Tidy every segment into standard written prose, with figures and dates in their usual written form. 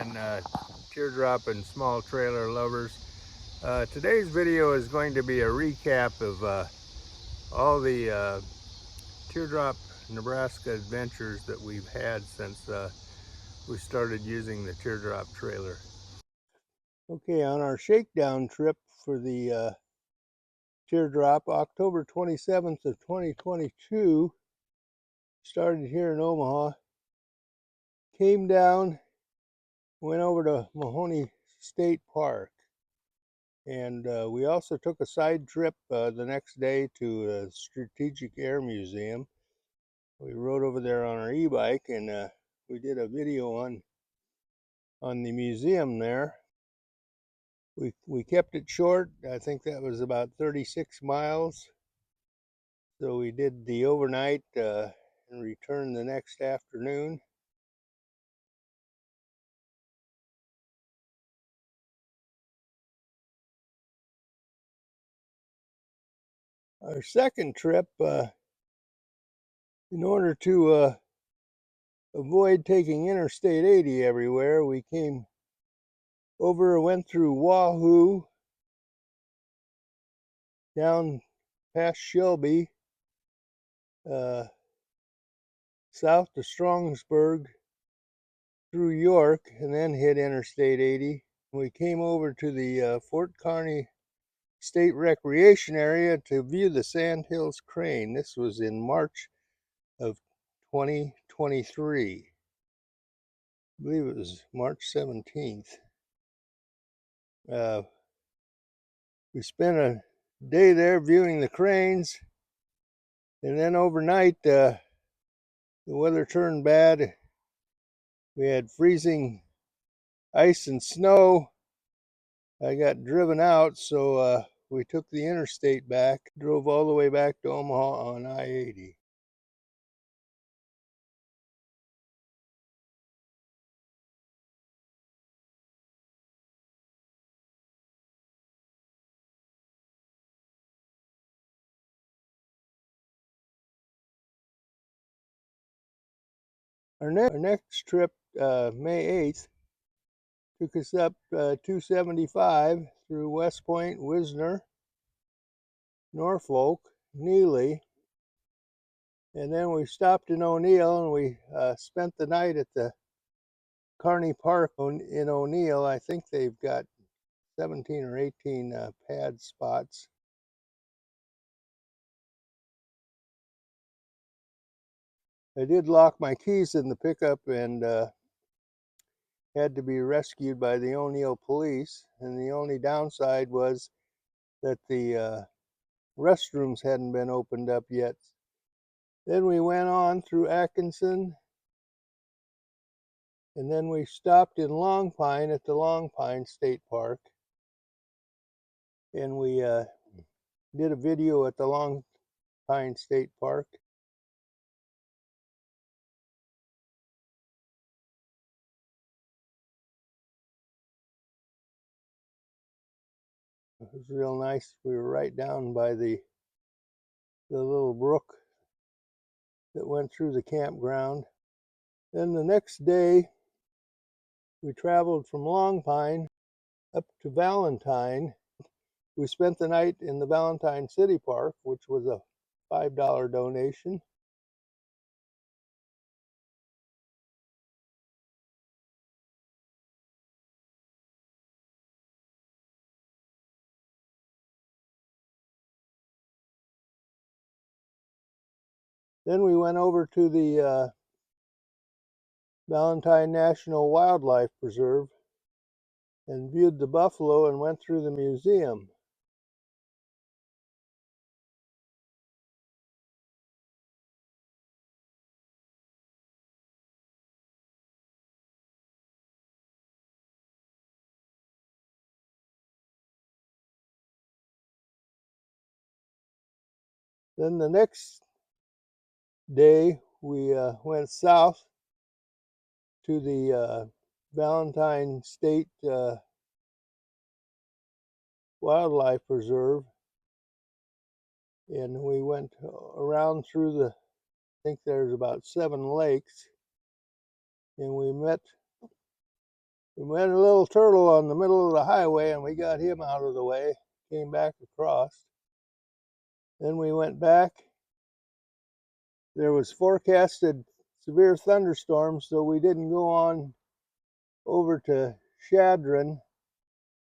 again, Teardrop and small trailer lovers. Today's video is going to be a recap of all the Teardrop Nebraska adventures that we've had since we started using the Teardrop trailer. Okay, on our shakedown trip for the Teardrop, October 27th of 2022, started here in Omaha, came down, went over to Mahoney State Park, and we also took a side trip the next day to the Strategic Air Museum. We rode over there on our e-bike, and we did a video on the museum there. We kept it short. I think that was about 36 miles. So we did the overnight and returned the next afternoon. Our second trip, in order to avoid taking Interstate 80 everywhere, we came over, went through Wahoo, down past Shelby, south to Strongsburg, through York, and then hit Interstate 80. We came over to the Fort Kearny State Recreation Area to view the Sandhills Crane. This was in March of 2023. I believe it was March 17th. We spent a day there viewing the cranes, and then overnight the weather turned bad. We had freezing ice and snow. I got driven out, so we took the interstate back, drove all the way back to Omaha on I-80. Our next trip, May 8th, took us up 275 through West Point, Wisner, Norfolk, Neely, and then we stopped in O'Neill, and we spent the night at the Kearny Park in O'Neill. I think they've got 17 or 18 pad spots. I did lock my keys in the pickup and had to be rescued by the O'Neill police, and the only downside was that the restrooms hadn't been opened up yet. Then we went on through Atkinson, and then we stopped in Long Pine at the Long Pine State Park, and we did a video at the Long Pine State Park. It was real nice. We were right down by the little brook that went through the campground. Then the next day, we traveled from Long Pine up to Valentine. We spent the night in the Valentine City Park, which was a $5 donation. Then we went over to the Valentine National Wildlife Preserve and viewed the buffalo and went through the museum. Then the next day we went south to the Valentine State Wildlife Preserve, and we went around through I think there's about 7 lakes, and we We met a little turtle on the middle of the highway and we got him out of the way, came back across. Then we went back. There was forecasted severe thunderstorms, so we didn't go on over to Shadron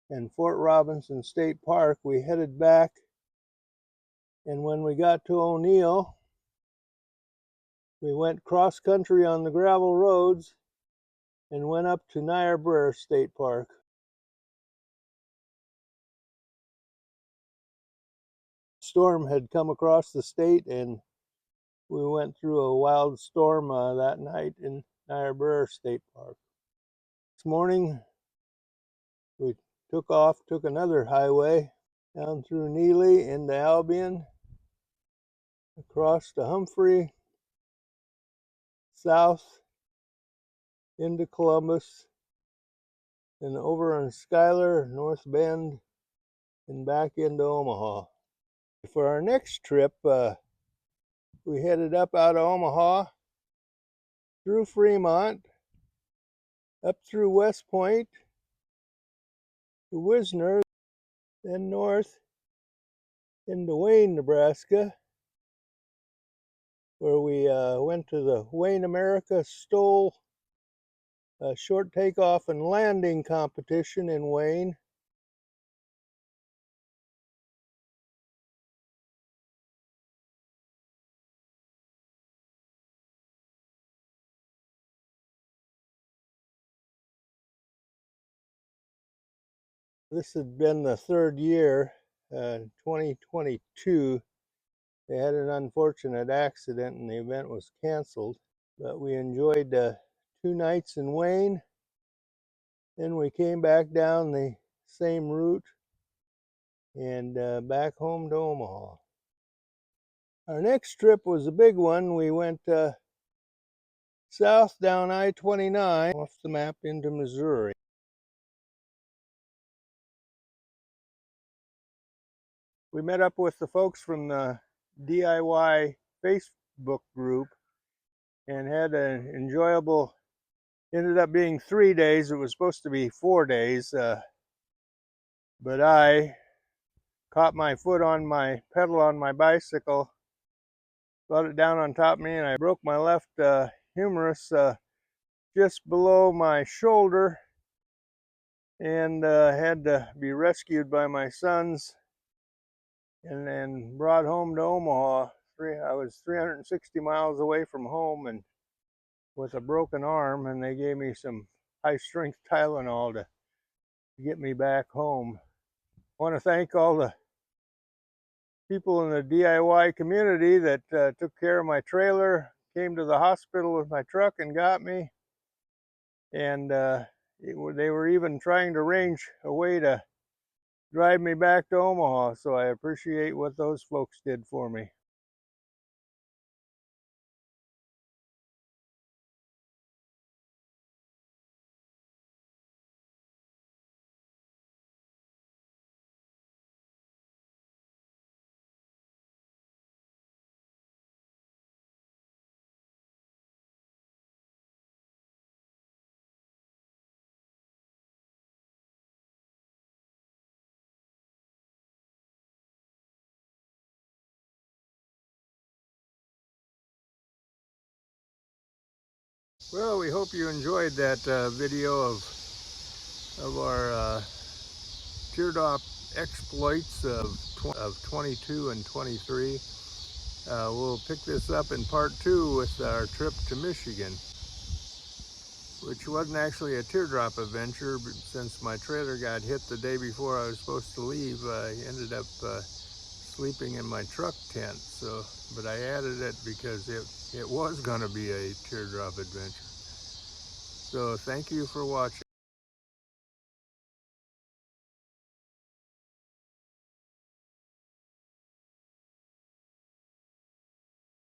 and Fort Robinson State Park. We headed back, and when we got to O'Neill, we went cross country on the gravel roads and went up to Niobrara State Park. Storm had come across the state, and we went through a wild storm that night in Niobrara State Park. This morning, we took another highway down through Neely into Albion, across to Humphrey, south into Columbus, and over on Schuyler, North Bend, and back into Omaha. For our next trip, we headed up out of Omaha, through Fremont, up through West Point, to Wisner, then north into Wayne, Nebraska, where we went to the Wayne America Stoll short takeoff and landing competition in Wayne. This had been the third year, 2022. They had an unfortunate accident and the event was canceled, but we enjoyed 2 nights in Wayne. Then we came back down the same route and back home to Omaha. Our next trip was a big one. We went south down I-29 off the map into Missouri. We met up with the folks from the DIY Facebook group and had an enjoyable, ended up being 3 days. It was supposed to be 4 days, but I caught my foot on my pedal on my bicycle, brought it down on top of me, and I broke my left humerus just below my shoulder, and had to be rescued by my sons and then brought home to Omaha. I was 360 miles away from home and with a broken arm, and they gave me some high-strength Tylenol to get me back home. I want to thank all the people in the DIY community that took care of my trailer, came to the hospital with my truck and got me, and they were even trying to arrange a way to drive me back to Omaha, so I appreciate what those folks did for me. Well, we hope you enjoyed that video of our teardrop exploits of 22 and 23. We'll pick this up in part 2 with our trip to Michigan, which wasn't actually a teardrop adventure, but since my trailer got hit the day before I was supposed to leave, I ended up sleeping in my truck tent. But I added it because it was going to be a teardrop adventure. So thank you for watching.